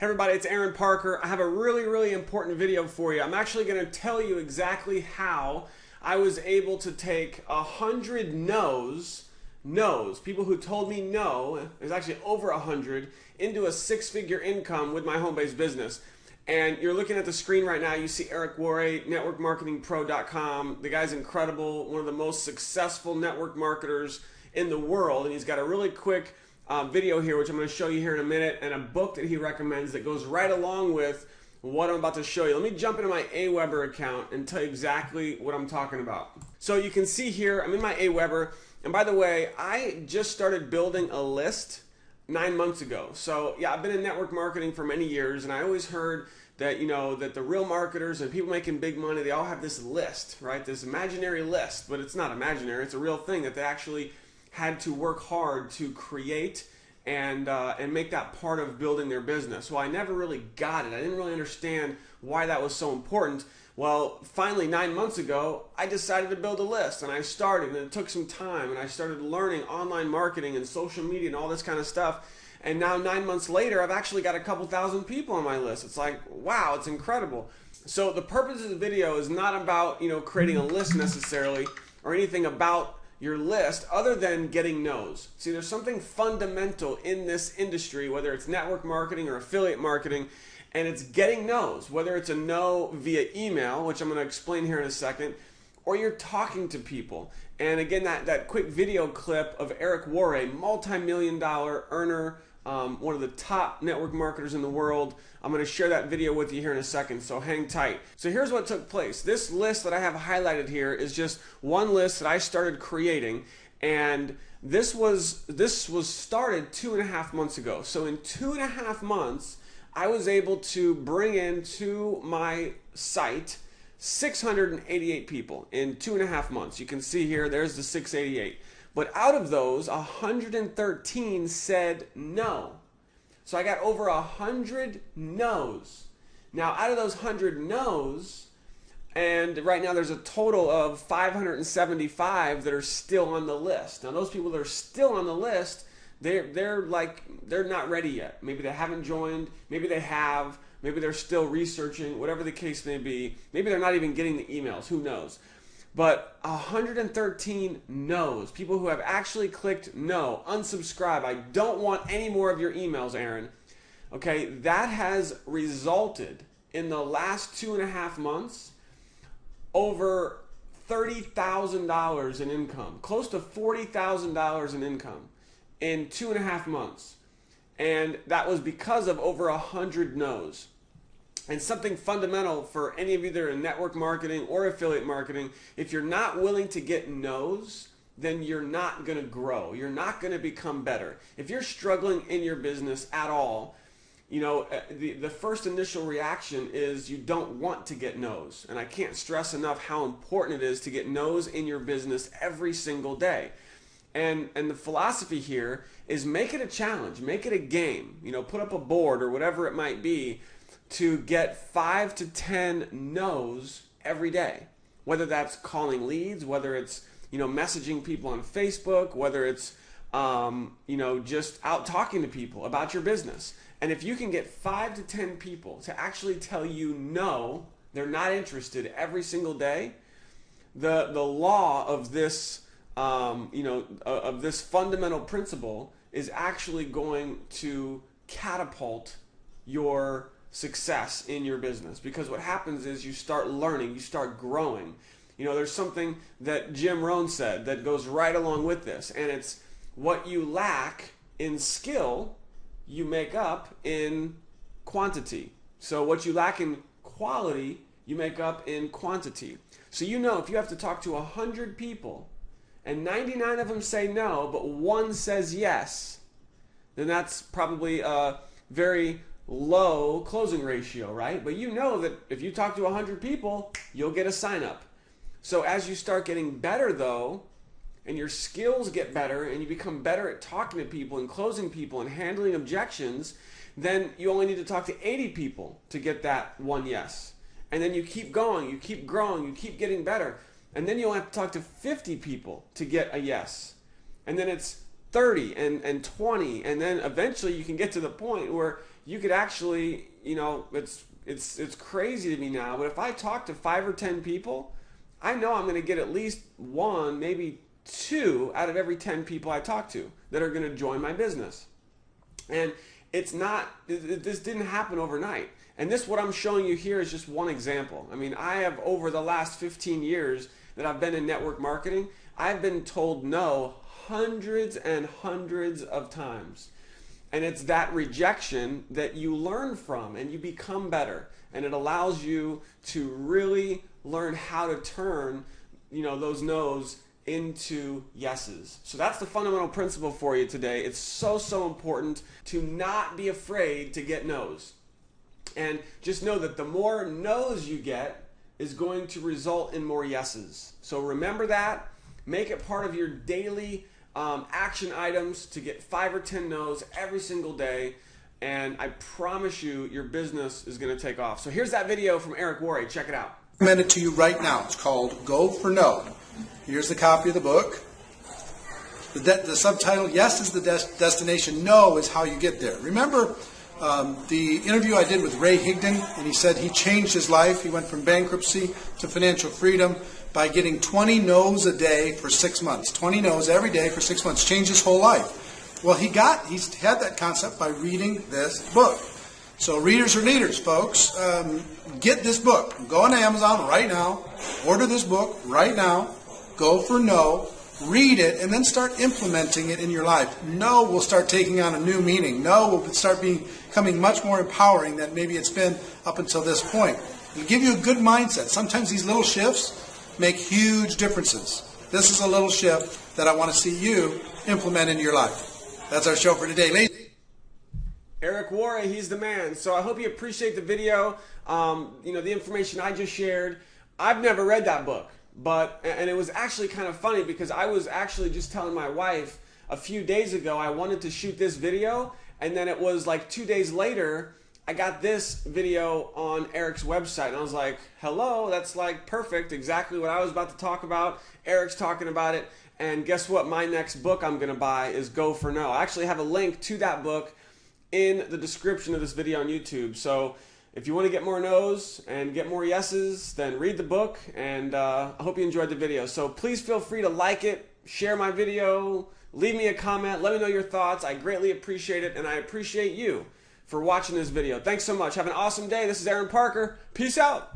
Everybody, it's Aaron Parker. I have a really important video for you. I'm actually going to tell you exactly how I was able to take 100 no's, people who told me no, there's actually over 100, into a six-figure income with my home-based business. And you're looking at the screen right now, you see Eric Worre, networkmarketingpro.com. The guy's incredible, one of the most successful network marketers in the world, and he's got a really quick video here, which I'm going to show you here in a minute, and a book that he recommends that goes right along with what I'm about to show you. Let me jump into my Aweber account and tell you exactly what I'm talking about. So you can see here, I'm in my Aweber, and by the way, I just started building a list 9 months ago. So yeah, I've been in network marketing for many years, and I always heard that, you know, that the real marketers and people making big money, they all have this list, right? This imaginary list, but it's not imaginary, it's a real thing that they actually had to work hard to create and make that part of building their business. Well, I never really got it. I didn't really understand why that was so important. Well, finally 9 months ago, I decided to build a list, and I started, and it took some time, and I started learning online marketing and social media and all this kind of stuff. And now 9 months later, I've actually got a couple thousand people on my list. It's like, wow, it's incredible. So the purpose of the video is not about, you know, creating a list necessarily or anything about your list other than getting no's. See, there's something fundamental in this industry, whether it's network marketing or affiliate marketing, and it's getting no's, whether it's a no via email, which I'm going to explain here in a second, or you're talking to people. And again, that quick video clip of Eric Worre, multi-million-dollar earner, one of the top network marketers in the world. I'm going to share that video with you here in a second, so hang tight. So here's what took place. This list that I have highlighted here is just one list that I started creating, and this was started 2.5 months ago. So in 2.5 months, I was able to bring into my site 688 people in 2.5 months. You can see here, there's the 688. But out of those, 113 said no. So I got over 100 no's. Now, out of those 100 no's, and right now there's a total of 575 that are still on the list. Now, those people that are still on the list, they're not ready yet. Maybe they haven't joined, maybe they have, maybe they're still researching, whatever the case may be. Maybe they're not even getting the emails, who knows. But 113 no's, people who have actually clicked no, unsubscribe, I don't want any more of your emails, Aaron. Okay, that has resulted in the last 2.5 months over $30,000 in income, close to $40,000 in income in 2.5 months. And that was because of over 100 no's. And something fundamental for any of you that are in network marketing or affiliate marketing, if you're not willing to get no's, then you're not going to grow. You're not going to become better. If you're struggling in your business at all, you know, the first initial reaction is you don't want to get no's. And I can't stress enough how important it is to get no's in your business every single day. And the philosophy here is make it a challenge, make it a game. You know, put up a board or whatever it might be to get 5 to 10 no's every day. Whether that's calling leads, whether it's, you know, messaging people on Facebook, whether it's, you know, just out talking to people about your business. And if you can get 5 to 10 people to actually tell you no, they're not interested every single day, the law of this, you know, of this fundamental principle is actually going to catapult your success in your business. Because what happens is you start learning, you start growing. You know, there's something that Jim Rohn said that goes right along with this, and it's what you lack in skill, you make up in quantity. So what you lack in quality, you make up in quantity. So you know, if you have to talk to 100 people and 99 of them say no, but one says yes, then that's probably a very low closing ratio, right? But you know that if you talk to 100 people, you'll get a sign up. So as you start getting better though, and your skills get better, and you become better at talking to people and closing people and handling objections, then you only need to talk to 80 people to get that one yes. And then you keep going, you keep growing, you keep getting better. And then you only have to talk to 50 people to get a yes. And then it's 30 and 20, and then eventually you can get to the point where you could actually, it's crazy to me now, but if I talk to 5 or 10 people, I know I'm going to get at least 1, maybe 2 out of every 10 people I talk to that are going to join my business. And this didn't happen overnight. And this, what I'm showing you here, is just one example. I mean, I have, over the last 15 years that I've been in network marketing, I've been told no hundreds and hundreds of times. And it's that rejection that you learn from and you become better. And it allows you to really learn how to turn, those no's into yeses. So that's the fundamental principle for you today. It's so, so important to not be afraid to get no's. And just know that the more no's you get is going to result in more yeses. So remember that. Make it part of your daily action items to get 5 or 10 no's every single day. And I promise you, your business is going to take off. So here's that video from Eric Worre. Check it out. I'm recommend it to you right now. It's called Go for No. Here's the copy of the book. The subtitle, Yes is the destination, No is how you get there. Remember the interview I did with Ray Higdon, and he said he changed his life. He went from bankruptcy to financial freedom by getting 20 no's a day for 6 months. 20 no's every day for 6 months. Changed his whole life. Well, he's had that concept by reading this book. So readers are leaders, folks. Get this book. Go on Amazon right now. Order this book right now. Go for No. Read it and then start implementing it in your life. No will start taking on a new meaning. No will start becoming much more empowering than maybe it's been up until this point. It'll give you a good mindset. Sometimes these little shifts make huge differences. This is a little shift that I want to see you implement in your life. That's our show for today. Ladies. Eric Worre, he's the man. So I hope you appreciate the video. The information I just shared. I've never read that book, and it was actually kind of funny because I was actually just telling my wife a few days ago I wanted to shoot this video, and then it was like 2 days later I got this video on Eric's website, and I was like, hello, that's like perfect, exactly what I was about to talk about. Eric's talking about it, and guess what? My next book I'm going to buy is Go for No. I actually have a link to that book in the description of this video on YouTube. So if you want to get more no's and get more yeses, then read the book, and I hope you enjoyed the video. So please feel free to like it, share my video, leave me a comment, let me know your thoughts. I greatly appreciate it, and I appreciate you for watching this video. Thanks so much. Have an awesome day. This is Aron Parker. Peace out.